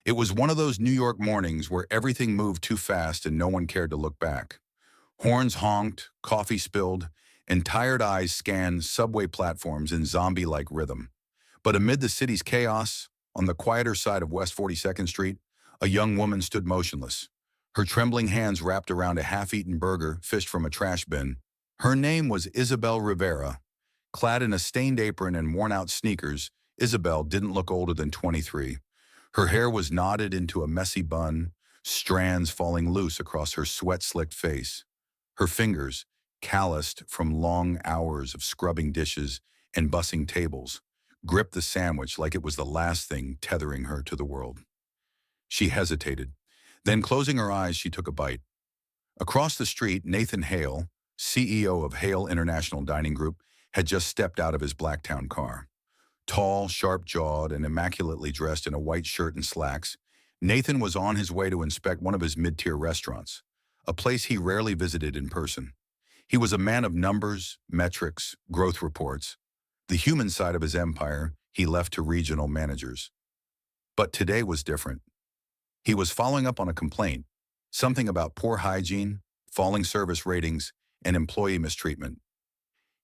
It was one of those New York mornings where everything moved too fast and no one cared to look back. Horns honked, coffee spilled, and tired eyes scanned subway platforms in zombie-like rhythm. But amid the city's chaos, on the quieter side of West 42nd Street, a young woman stood motionless, her trembling hands wrapped around a half-eaten burger fished from a trash bin. Her name was Isabel Rivera. Clad in a stained apron and worn-out sneakers, Isabel didn't look older than 23. Her hair was knotted into a messy bun, strands falling loose across her sweat-slicked face. Her fingers, calloused from long hours of scrubbing dishes and bussing tables, gripped the sandwich like it was the last thing tethering her to the world. She hesitated. Then, closing her eyes, she took a bite. Across the street, Nathan Hale, CEO of Hale International Dining Group, had just stepped out of his Blacktown car. Tall, sharp-jawed, and immaculately dressed in a white shirt and slacks, Nathan was on his way to inspect one of his mid-tier restaurants, a place he rarely visited in person. He was a man of numbers, metrics, growth reports. The human side of his empire he left to regional managers. But today was different. He was following up on a complaint, something about poor hygiene, falling service ratings, and employee mistreatment.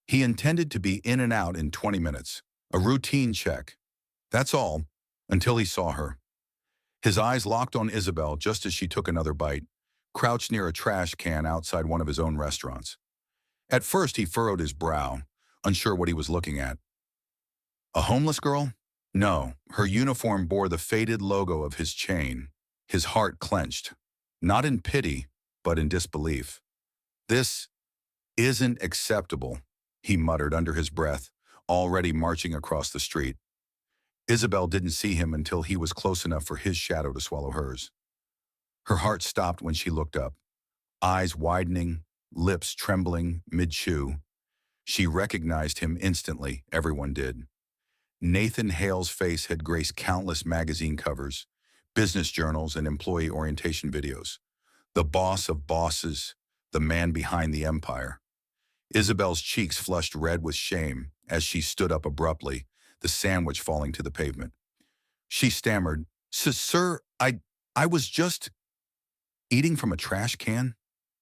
He intended to be in and out in 20 minutes, a routine check. That's all, until he saw her. His eyes locked on Isabel just as she took another bite, crouched near a trash can outside one of his own restaurants. At first, he furrowed his brow, unsure what he was looking at. A homeless girl? No, her uniform bore the faded logo of his chain. His heart clenched, not in pity, but in disbelief. This isn't acceptable, he muttered under his breath, already marching across the street. Isabel didn't see him until he was close enough for his shadow to swallow hers. Her heart stopped when she looked up, eyes widening, lips trembling mid-chew. She recognized him instantly, everyone did. Nathan Hale's face had graced countless magazine covers, business journals, and employee orientation videos. The boss of bosses, the man behind the empire. Isabel's cheeks flushed red with shame as she stood up abruptly, the sandwich falling to the pavement. She stammered, Sir, I was just eating from a trash can?"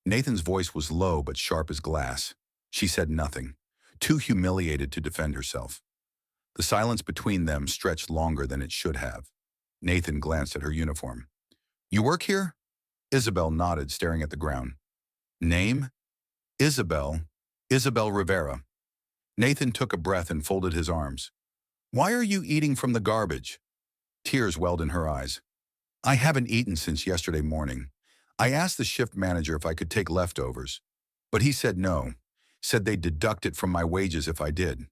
Nathan's voice was low but sharp as glass. She said nothing, too humiliated to defend herself. The silence between them stretched longer than it should have. Nathan glanced at her uniform. "You work here?" Isabel nodded, staring at the ground. "Name?" "Isabel. Isabel Rivera." Nathan took a breath and folded his arms. "Why are you eating from the garbage?" Tears welled in her eyes. "I haven't eaten since yesterday morning. I asked the shift manager if I could take leftovers, but he said no, said they'd deduct it from my wages if I did."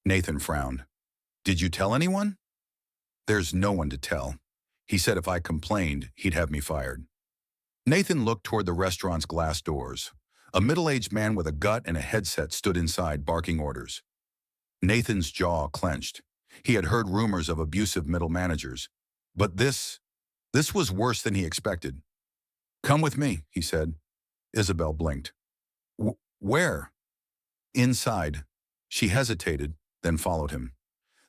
Nathan frowned. "Did you tell anyone?" "There's no one to tell. He said if I complained, he'd have me fired." Nathan looked toward the restaurant's glass doors. A middle-aged man with a gut and a headset stood inside, barking orders. Nathan's jaw clenched. He had heard rumors of abusive middle managers. But this was worse than he expected. "Come with me," he said. Isabel blinked. Where?" "Inside." She hesitated, then followed him.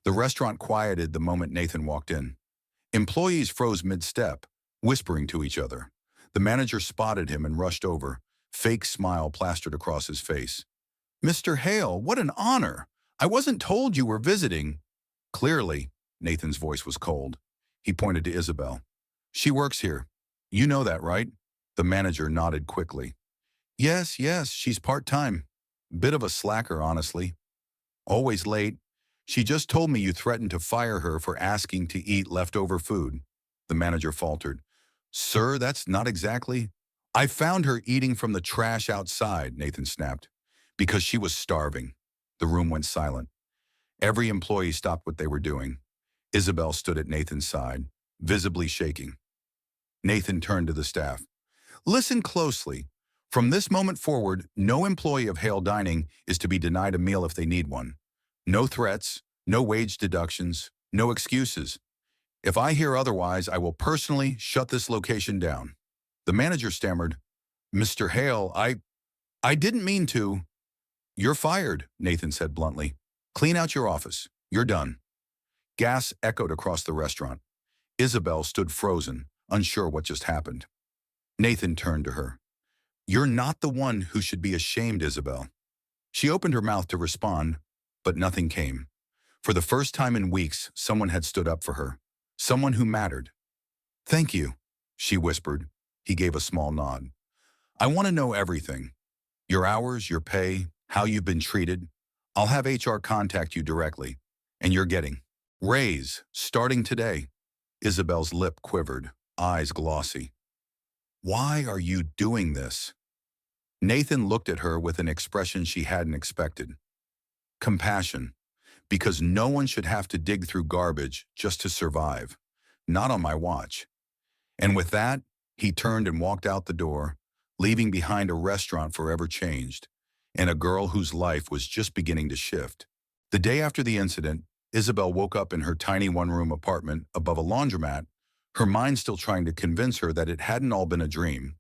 The restaurant quieted the moment Nathan walked in. Employees froze mid-step, whispering to each other. The manager spotted him and rushed over, fake smile plastered across his face. "Mr. Hale, what an honor! I wasn't told you were visiting." "Clearly," Nathan's voice was cold. He pointed to Isabel. "She works here. You know that, right?" The manager nodded quickly. Yes, she's part-time. Bit of a slacker, honestly. Always late. She just told me you threatened to fire her for asking to eat leftover food." The manager faltered. "Sir, that's not exactly—" "I found her eating from the trash outside," Nathan snapped, "because she was starving." The room went silent. Every employee stopped what they were doing. Isabel stood at Nathan's side, visibly shaking. Nathan turned to the staff. "Listen closely. From this moment forward, no employee of Hale Dining is to be denied a meal if they need one. No threats, no wage deductions, no excuses. If I hear otherwise, I will personally shut this location down." The manager stammered, "Mr. Hale, I didn't mean to." "You're fired," Nathan said bluntly. "Clean out your office. You're done." Gas echoed across the restaurant. Isabel stood frozen, unsure what just happened. Nathan turned to her. "You're not the one who should be ashamed, Isabel." She opened her mouth to respond, but nothing came. For the first time in weeks, someone had stood up for her. Someone who mattered. "Thank you," she whispered. He gave a small nod. "I want to know everything. Your hours, your pay, how you've been treated. I'll have HR contact you directly. And you're getting raise starting today." Isabel's lip quivered, eyes glossy. "Why are you doing this?" Nathan looked at her with an expression she hadn't expected. Compassion. Because no one should have to dig through garbage just to survive. Not on my watch. And with that, he turned and walked out the door, leaving behind a restaurant forever changed, and a girl whose life was just beginning to shift. The day after the incident, Isabel woke up in her tiny one-room apartment above a laundromat, her mind still trying to convince her that it hadn't all been a dream.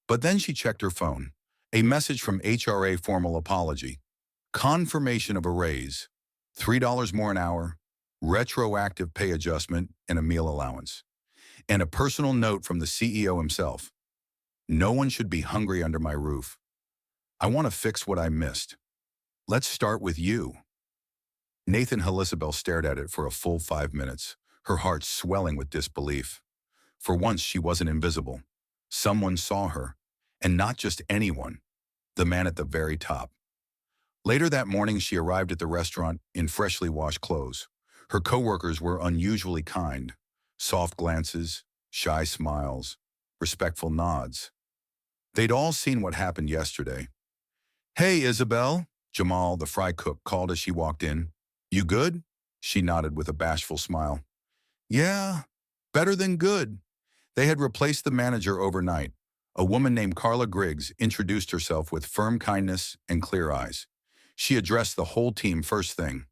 But then she checked her phone. A message from HRA formal apology. Confirmation of a raise. $3 more an hour, retroactive pay adjustment, and a meal allowance. And a personal note from the CEO himself. "No one should be hungry under my roof. I want to fix what I missed. Let's start with you." Nathan Isabel stared at it for a full 5 minutes, her heart swelling with disbelief. For once, she wasn't invisible. Someone saw her, and not just anyone, the man at the very top. Later that morning, she arrived at the restaurant in freshly washed clothes. Her coworkers were unusually kind. Soft glances, shy smiles, respectful nods. They'd all seen what happened yesterday. "Hey, Isabel," Jamal, the fry cook, called as she walked in. "You good?" She nodded with a bashful smile. "Yeah, better than good." They had replaced the manager overnight. A woman named Carla Griggs introduced herself with firm kindness and clear eyes. She addressed the whole team first thing.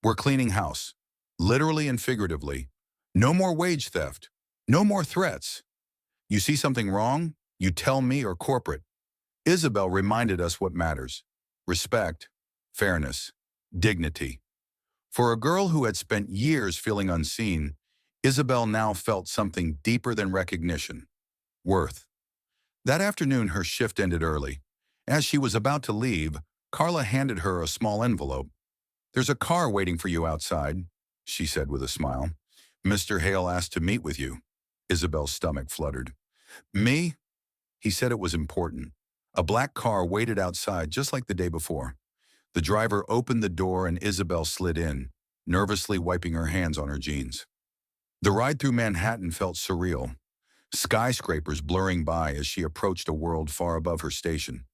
"We're cleaning house, literally and figuratively. No more wage theft. No more threats. You see something wrong, you tell me or corporate." Isabel reminded us what matters. Respect, fairness, dignity. For a girl who had spent years feeling unseen, Isabel now felt something deeper than recognition. Worth. That afternoon, her shift ended early. As she was about to leave, Carla handed her a small envelope. "There's a car waiting for you outside," she said with a smile. "Mr. Hale asked to meet with you." Isabel's stomach fluttered. "Me?" He said it was important. A black car waited outside just like the day before. The driver opened the door and Isabel slid in, nervously wiping her hands on her jeans. The ride through Manhattan felt surreal, skyscrapers blurring by as she approached a world far above her station.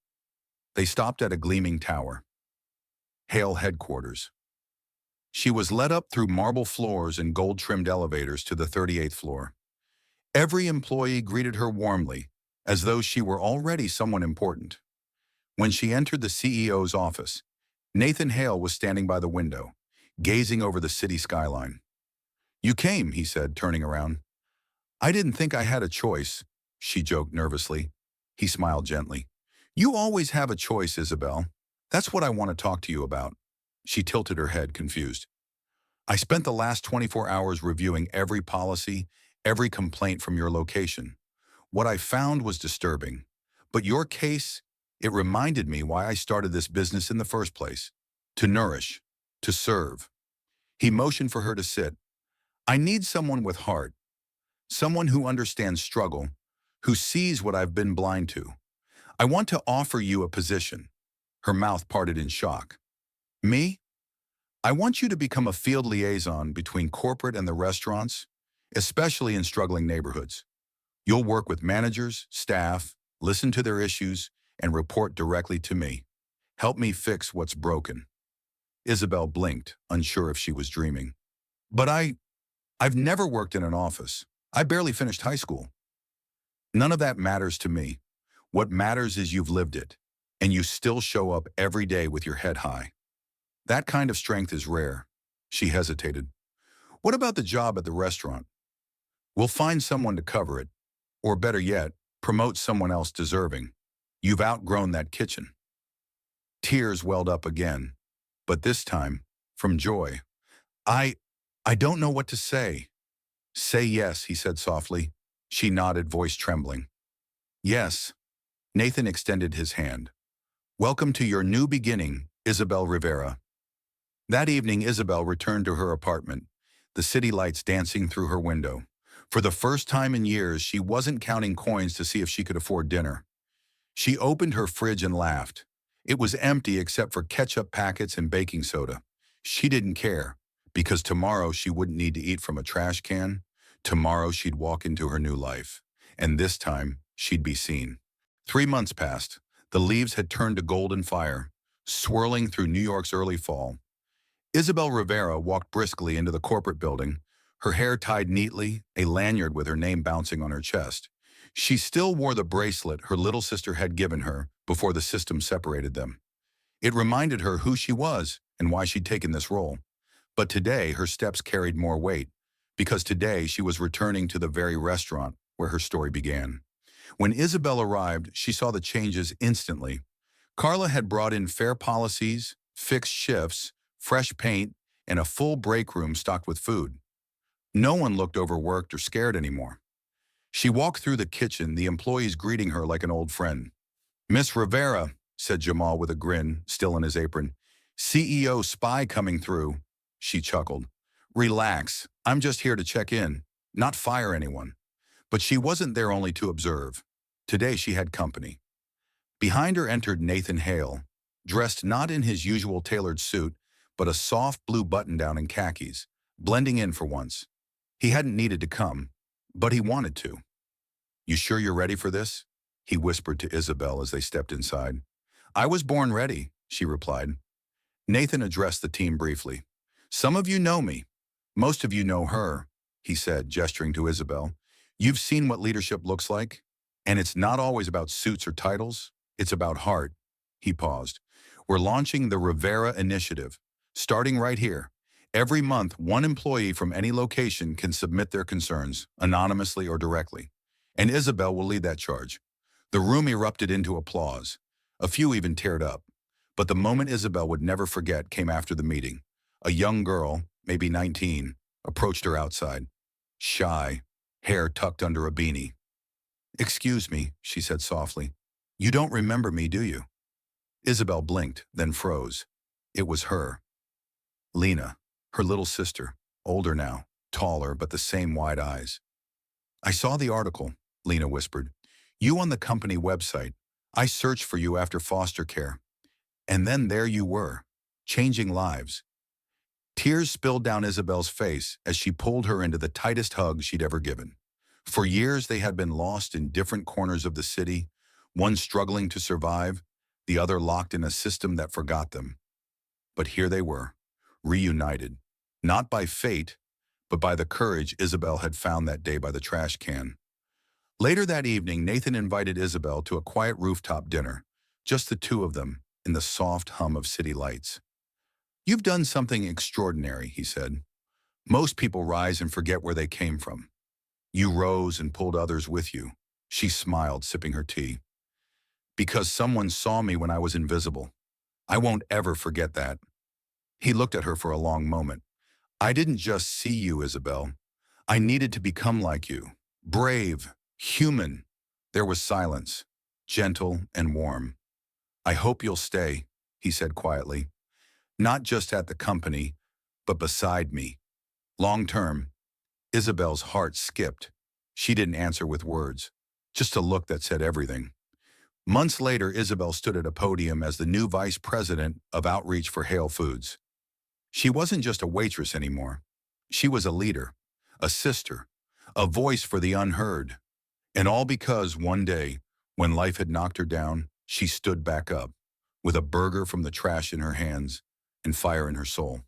They stopped at a gleaming tower. Hale headquarters. She was led up through marble floors and gold-trimmed elevators to the 38th floor. Every employee greeted her warmly, as though she were already someone important. When she entered the CEO's office, Nathan Hale was standing by the window, gazing over the city skyline. "You came," he said, turning around. "I didn't think I had a choice," she joked nervously. He smiled gently. "You always have a choice, Isabel. That's what I want to talk to you about." She tilted her head, confused. "I spent the last 24 hours reviewing every policy, every complaint from your location. What I found was disturbing. But your case, it reminded me why I started this business in the first place. To nourish, to serve." He motioned for her to sit. "I need someone with heart, someone who understands struggle, who sees what I've been blind to. I want to offer you a position." Her mouth parted in shock. "Me? I want you to become a field liaison between corporate and the restaurants, especially in struggling neighborhoods. You'll work with managers, staff, listen to their issues, and report directly to me. Help me fix what's broken." Isabel blinked, unsure if she was dreaming. "But I've never worked in an office. I barely finished high school." "None of that matters to me. What matters is you've lived it, and you still show up every day with your head high. That kind of strength is rare." She hesitated. "What about the job at the restaurant? We'll find someone to cover it, or better yet, promote someone else deserving. You've outgrown that kitchen." Tears welled up again, but this time from joy. I don't know what to say." Say yes, he said softly. She nodded, voice trembling. Yes. Nathan extended his hand. Welcome to your new beginning, Isabel Rivera. That evening, Isabel returned to her apartment, the city lights dancing through her window. For the first time in years, she wasn't counting coins to see if she could afford dinner. She opened her fridge and laughed. It was empty except for ketchup packets and baking soda. She didn't care, because tomorrow she wouldn't need to eat from a trash can. Tomorrow she'd walk into her new life. And this time, she'd be seen. 3 months passed. The leaves had turned to golden fire, swirling through New York's early fall. Isabel Rivera walked briskly into the corporate building, her hair tied neatly, a lanyard with her name bouncing on her chest. She still wore the bracelet her little sister had given her before the system separated them. It reminded her who she was and why she'd taken this role. But today, her steps carried more weight, because today she was returning to the very restaurant where her story began. When Isabel arrived, she saw the changes instantly. Carla had brought in fair policies, fixed shifts, fresh paint, and a full break room stocked with food. No one looked overworked or scared anymore. She walked through the kitchen, the employees greeting her like an old friend. Miss Rivera, said Jamal with a grin, still in his apron. CEO spy coming through. She chuckled. Relax, I'm just here to check in, not fire anyone. But she wasn't there only to observe. Today she had company. Behind her entered Nathan Hale, dressed not in his usual tailored suit, but a soft blue button-down and khakis, blending in for once. He hadn't needed to come, but he wanted to. You sure you're ready for this? He whispered to Isabel as they stepped inside. I was born ready, she replied. Nathan addressed the team briefly. Some of you know me. Most of you know her, he said, gesturing to Isabel. You've seen what leadership looks like, and it's not always about suits or titles. It's about heart. He paused. We're launching the Rivera Initiative, starting right here. Every month, one employee from any location can submit their concerns, anonymously or directly. And Isabel will lead that charge. The room erupted into applause. A few even teared up. But the moment Isabel would never forget came after the meeting. A young girl, maybe 19, approached her outside. Shy, hair tucked under a beanie. Excuse me, she said softly. You don't remember me, do you? Isabel blinked, then froze. It was her. Lena, her little sister, older now, taller, but the same wide eyes. I saw the article, Lena whispered. You on the company website. I searched for you after foster care. And then there you were, changing lives. Tears spilled down Isabel's face as she pulled her into the tightest hug she'd ever given. For years they had been lost in different corners of the city, one struggling to survive, the other locked in a system that forgot them. But here they were, reunited, not by fate, but by the courage Isabel had found that day by the trash can. Later that evening, Nathan invited Isabel to a quiet rooftop dinner, just the two of them in the soft hum of city lights. You've done something extraordinary, he said. Most people rise and forget where they came from. You rose and pulled others with you. She smiled, sipping her tea. Because someone saw me when I was invisible. I won't ever forget that. He looked at her for a long moment. I didn't just see you, Isabel. I needed to become like you. Brave, human. There was silence, gentle and warm. I hope you'll stay, he said quietly. Not just at the company, but beside me. Long term. Isabel's heart skipped. She didn't answer with words, just a look that said everything. Months later, Isabel stood at a podium as the new vice president of outreach for Hale Foods. She wasn't just a waitress anymore. She was a leader, a sister, a voice for the unheard. And all because one day, when life had knocked her down, she stood back up, with a burger from the trash in her hands and fire in her soul.